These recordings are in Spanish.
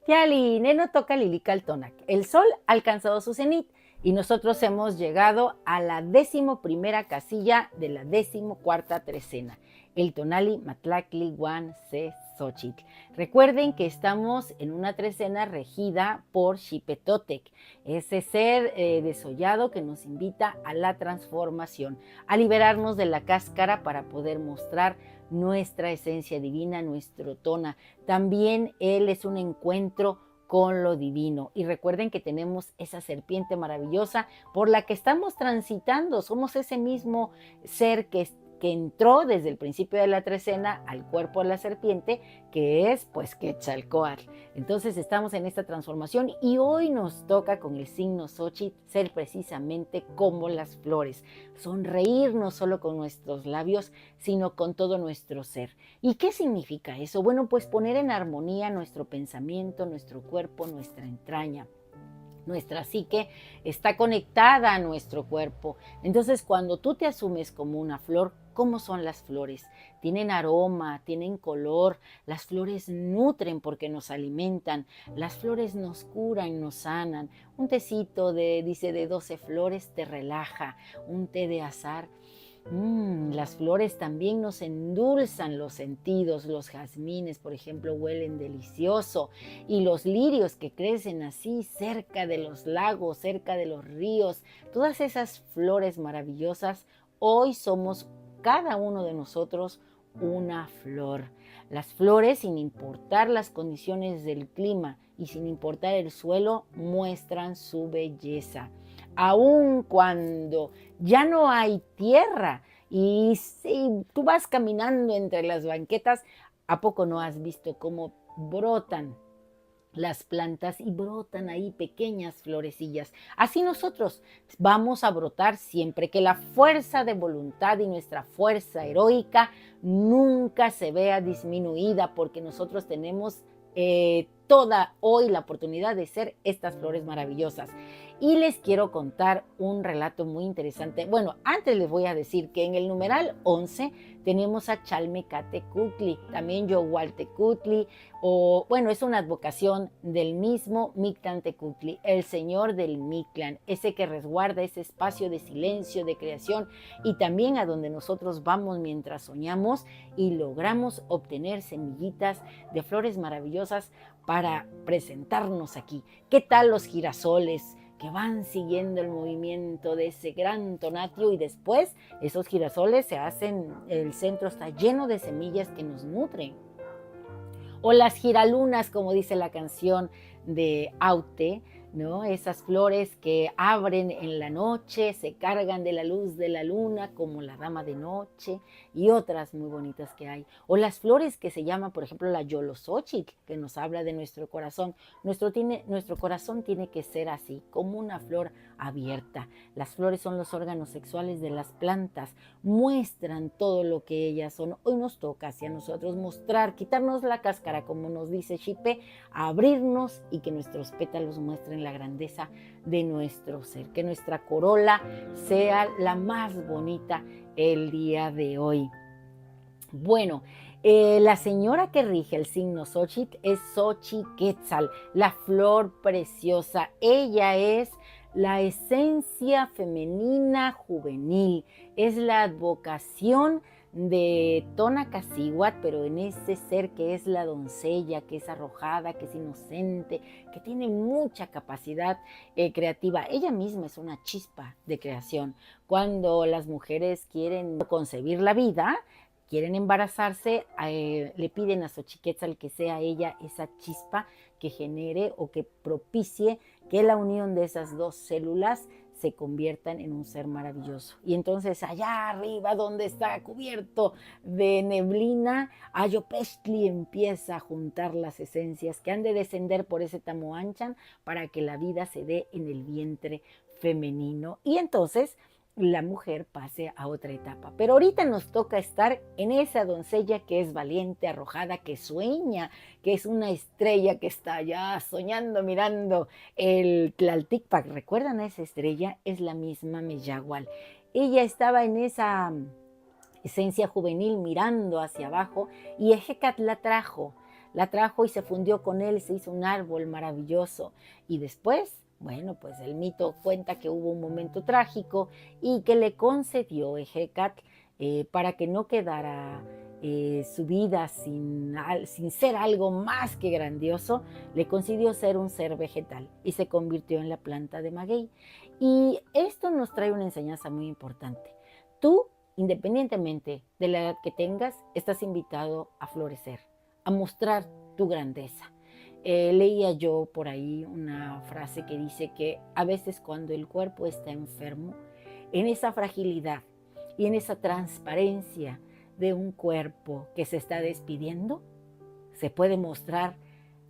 Tiali, neno toca Lilical El sol ha alcanzado su cenit y nosotros hemos llegado a la 11ª casilla de la 14ª trecena, el Tonali Matlacli Guan Se Xochitl. Recuerden que estamos en una trecena regida por Xipetotec, ese ser desollado que nos invita a la transformación, a liberarnos de la cáscara para poder mostrar nuestra esencia divina, nuestro tona. También él es un encuentro con lo divino. Y recuerden que tenemos esa serpiente maravillosa por la que estamos transitando. Somos ese mismo ser que entró desde el principio de la trecena al cuerpo de la serpiente, que es pues Quetzalcóatl. Entonces estamos en esta transformación y hoy nos toca con el signo Xochitl ser precisamente como las flores, sonreír no solo con nuestros labios, sino con todo nuestro ser. ¿Y qué significa eso? Bueno, pues poner en armonía nuestro pensamiento, nuestro cuerpo, nuestra entraña. Nuestra psique está conectada a nuestro cuerpo. Entonces, cuando tú te asumes como una flor, ¿cómo son las flores? Tienen aroma, tienen color, las flores nutren porque nos alimentan, las flores nos curan, nos sanan. Un tecito de 12 flores te relaja, un té de azahar. Las flores también nos endulzan los sentidos. Los jazmines, por ejemplo, huelen delicioso. Y los lirios que crecen así cerca de los lagos, cerca de los ríos, todas esas flores maravillosas, hoy somos cada uno de nosotros una flor. Las flores, sin importar las condiciones del clima y sin importar el suelo, muestran su belleza. Aun cuando ya no hay tierra y si tú vas caminando entre las banquetas, ¿a poco no has visto cómo brotan las plantas y brotan ahí pequeñas florecillas? Así nosotros vamos a brotar siempre que la fuerza de voluntad y nuestra fuerza heroica nunca se vea disminuida, porque nosotros tenemos toda hoy la oportunidad de ser estas flores maravillosas. Y les quiero contar un relato muy interesante. Bueno, antes les voy a decir que en el numeral 11 tenemos a Chalmecatecutli, también Yohualtecutli, o bueno, es una advocación del mismo Mictlantecutli, el señor del Mictlán, ese que resguarda ese espacio de silencio, de creación, y también a donde nosotros vamos mientras soñamos y logramos obtener semillitas de flores maravillosas para presentarnos aquí. ¿Qué tal los girasoles que van siguiendo el movimiento de ese gran tonatio? Y después esos girasoles se hacen, el centro está lleno de semillas que nos nutren. O las giralunas, como dice la canción de Aute, ¿no? Esas flores que abren en la noche, se cargan de la luz de la luna, como la dama de noche, y otras muy bonitas que hay. O las flores que se llaman, por ejemplo, la Yoloxochitl, que nos habla de nuestro corazón. Nuestro corazón tiene que ser así, como una flor abierta. Las flores son los órganos sexuales de las plantas, muestran todo lo que ellas son. Hoy nos toca hacia nosotros mostrar, quitarnos la cáscara, como nos dice Xipe, abrirnos y que nuestros pétalos muestren la grandeza de nuestro ser, que nuestra corola sea la más bonita el día de hoy. Bueno, la señora que rige el signo Xochitl es Xochiquetzal, la flor preciosa. Ella es la esencia femenina juvenil, es la advocación de Tonacacíhuatl, pero en ese ser que es la doncella, que es arrojada, que es inocente, que tiene mucha capacidad creativa. Ella misma es una chispa de creación. Cuando las mujeres quieren concebir la vida, quieren embarazarse, le piden a Xochiquetzal que sea ella esa chispa que genere o que propicie que la unión de esas dos células se conviertan en un ser maravilloso. Y entonces allá arriba, donde está cubierto de neblina, Ayopestli empieza a juntar las esencias que han de descender por ese Tamoanchan para que la vida se dé en el vientre femenino. Y entonces la mujer pase a otra etapa. Pero ahorita nos toca estar en esa doncella que es valiente, arrojada, que sueña, que es una estrella que está allá soñando, mirando el Tlalticpac. ¿Recuerdan a esa estrella? Es la misma Meyagual. Ella estaba en esa esencia juvenil mirando hacia abajo y Ejecat la trajo. la trajo y se fundió con él, se hizo un árbol maravilloso. Y después, bueno, pues el mito cuenta que hubo un momento trágico y que le concedió Ejecatl para que no quedara su vida sin ser algo más que grandioso, le concedió ser un ser vegetal y se convirtió en la planta de maguey. Y esto nos trae una enseñanza muy importante. Tú, independientemente de la edad que tengas, estás invitado a florecer, a mostrar tu grandeza. Leía yo por ahí una frase que dice que a veces cuando el cuerpo está enfermo, en esa fragilidad y en esa transparencia de un cuerpo que se está despidiendo, se puede mostrar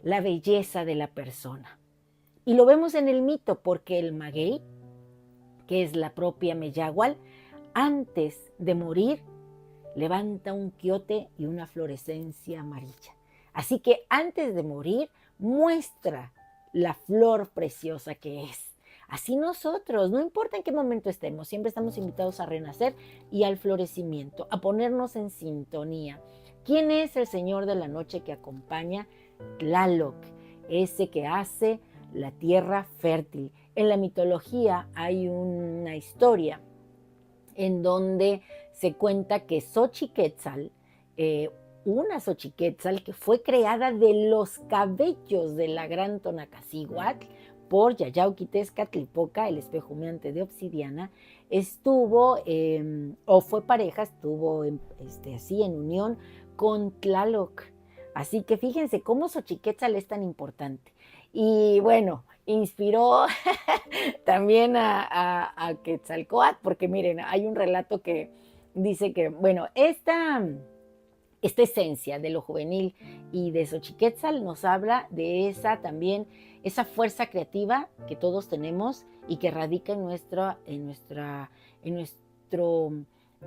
la belleza de la persona. Y lo vemos en el mito porque el maguey, que es la propia Meyahual, antes de morir, levanta un quiote y una florescencia amarilla. Así que antes de morir, muestra la flor preciosa que es. Así nosotros, no importa en qué momento estemos, siempre estamos invitados a renacer y al florecimiento, a ponernos en sintonía. ¿Quién es el Señor de la noche que acompaña? Tlaloc, ese que hace la tierra fértil. En la mitología hay una historia en donde se cuenta que Xochiquetzal, una Xochiquetzal que fue creada de los cabellos de la gran Tonacacíhuatl por Yayauquitezcatlipoca, el espejo humeante de obsidiana, estuvo, o fue pareja, estuvo así en unión con Tlaloc. Así que fíjense cómo Xochiquetzal es tan importante. Y bueno, inspiró también a Quetzalcóatl, porque miren, hay un relato que dice que, bueno, esta esencia de lo juvenil y de Xochiquetzal nos habla de esa también, esa fuerza creativa que todos tenemos y que radica en nuestro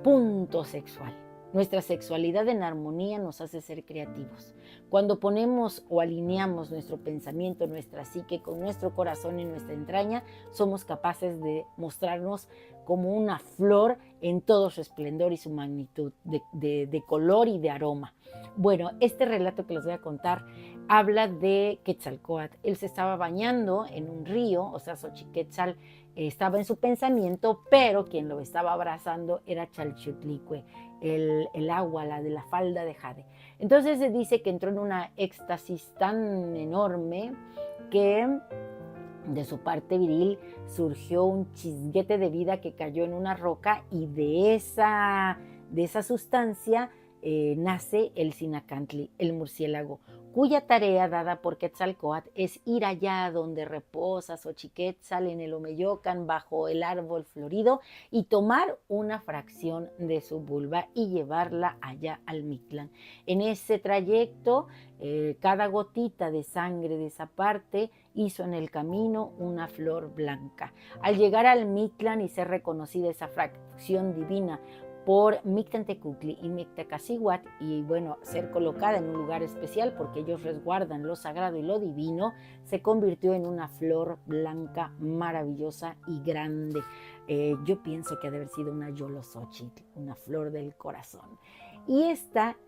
punto sexual. Nuestra sexualidad en armonía nos hace ser creativos. Cuando ponemos o alineamos nuestro pensamiento, nuestra psique con nuestro corazón y nuestra entraña, somos capaces de mostrarnos como una flor en todo su esplendor y su magnitud de color y de aroma. Bueno, este relato que les voy a contar habla de Quetzalcóatl. Él se estaba bañando en un río, o sea, Xochiquetzal estaba en su pensamiento, pero quien lo estaba abrazando era Chalchiutlicue, el agua, la de la falda de jade. Entonces se dice que entró en una éxtasis tan enorme que de su parte viril surgió un chisguete de vida que cayó en una roca y de esa sustancia nace el Sinacantli, el murciélago, cuya tarea dada por Quetzalcóatl es ir allá donde reposa Xochiquetzal en el Omeyocan bajo el árbol florido y tomar una fracción de su vulva y llevarla allá al Mictlán. En ese trayecto, cada gotita de sangre de esa parte hizo en el camino una flor blanca. Al llegar al Mictlán y ser reconocida esa fracción divina por Mictlantecuhtli y Mictacacíhuatl y bueno, ser colocada en un lugar especial porque ellos resguardan lo sagrado y lo divino, se convirtió en una flor blanca maravillosa y grande. Yo pienso que ha de haber sido una Yoloxochitl, una flor del corazón. Y esta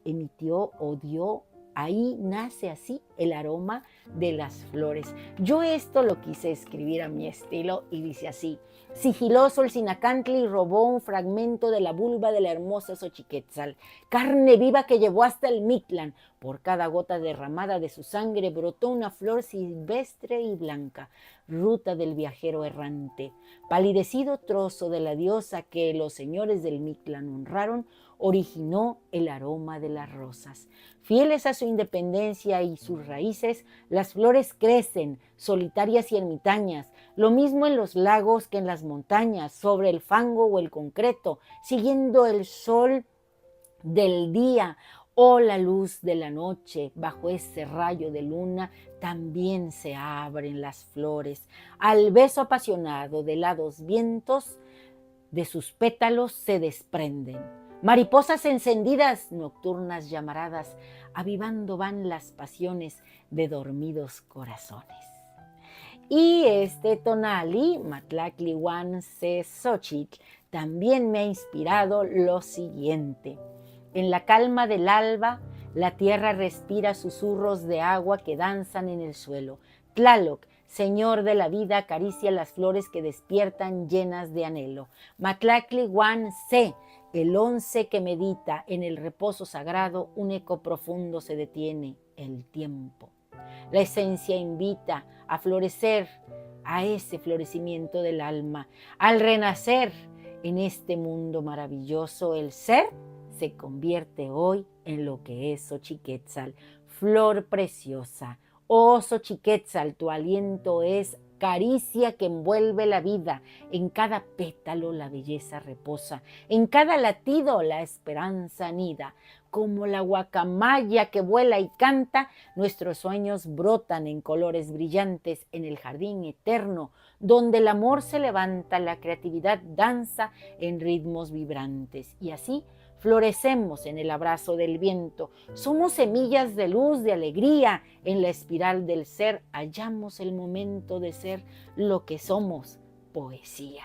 emitió o dio, ahí nace así el aroma de las flores. Yo esto lo quise escribir a mi estilo y dice así: sigiloso el Sinacantli robó un fragmento de la vulva de la hermosa Xochiquetzal, carne viva que llevó hasta el Mictlán. Por cada gota derramada de su sangre brotó una flor silvestre y blanca, ruta del viajero errante. Palidecido trozo de la diosa que los señores del Mictlán honraron, originó el aroma de las rosas. Fieles a su independencia y sus raíces, las flores crecen, solitarias y ermitañas, lo mismo en los lagos que en las montañas, sobre el fango o el concreto, siguiendo el sol del día o la luz de la noche. Bajo ese rayo de luna también se abren las flores. Al beso apasionado de helados vientos, de sus pétalos se desprenden mariposas encendidas, nocturnas llamaradas, avivando van las pasiones de dormidos corazones. Y este tonali, Matlactlihuancesochitl, también me ha inspirado lo siguiente. En la calma del alba, La tierra respira susurros de agua que danzan en el suelo. Tlaloc, Señor de la vida, acaricia las flores que despiertan llenas de anhelo. Matlactli Huan Se, el 11 que medita en el reposo sagrado, un eco profundo se detiene, el tiempo. La esencia invita a florecer, a ese florecimiento del alma. Al renacer en este mundo maravilloso, el ser se convierte hoy en lo que es Xochiquétzal, flor preciosa. Oh Xochiquétzal, tu aliento es caricia que envuelve la vida. En cada pétalo la belleza reposa, en cada latido la esperanza anida. Como la guacamaya que vuela y canta, nuestros sueños brotan en colores brillantes en el jardín eterno, donde el amor se levanta, la creatividad danza en ritmos vibrantes. Y así florecemos en el abrazo del viento. Somos semillas de luz, de alegría. En la espiral del ser hallamos el momento de ser lo que somos, poesía.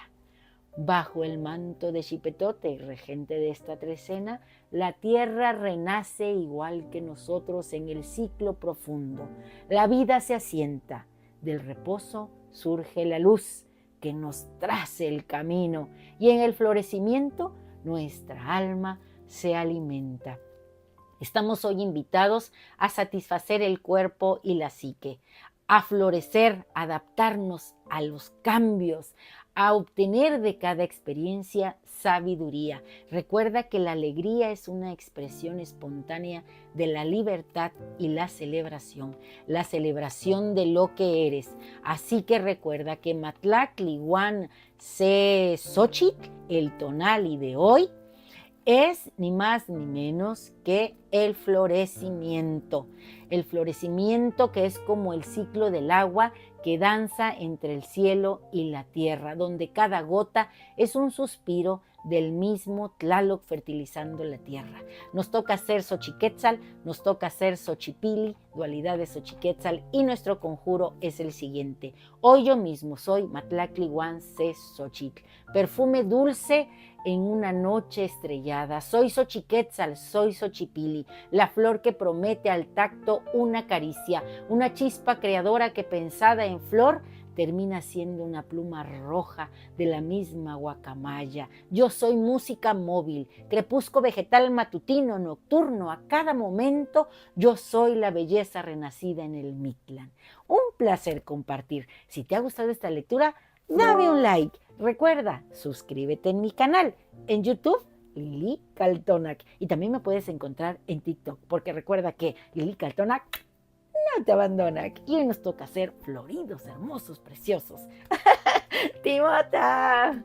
Bajo el manto de Xipetote, regente de esta trecena, la tierra renace igual que nosotros en el ciclo profundo. La vida se asienta, del reposo surge la luz que nos trace el camino y en el florecimiento nuestra alma se alimenta. Estamos hoy invitados a satisfacer el cuerpo y la psique, a florecer, a adaptarnos a los cambios, a obtener de cada experiencia sabiduría. Recuerda que la alegría es una expresión espontánea de la libertad y la celebración de lo que eres. Así que recuerda que Matlactli Huan Se Xochitl, el tonali de hoy, es ni más ni menos que el florecimiento. El florecimiento que es como el ciclo del agua que danza entre el cielo y la tierra, donde cada gota es un suspiro del mismo Tlaloc fertilizando la tierra. Nos toca ser Xochiquétzal, nos toca ser Xochipili, dualidad de Xochiquétzal, y nuestro conjuro es el siguiente. Hoy yo mismo soy Matlactli Huan Se Xochitl, perfume dulce en una noche estrellada. Soy Xochiquétzal, soy Xochipili, la flor que promete al tacto una caricia, una chispa creadora que pensada en flor termina siendo una pluma roja de la misma guacamaya. Yo soy música móvil, crepúsculo vegetal matutino, nocturno, a cada momento yo soy la belleza renacida en el Mictlán. Un placer compartir. Si te ha gustado esta lectura, dame un like. Recuerda, suscríbete en mi canal en YouTube, Lili Kaltonak. Y también me puedes encontrar en TikTok, porque recuerda que Lili Kaltonak no te abandona. Y hoy nos toca ser floridos, hermosos, preciosos. ¡Timota!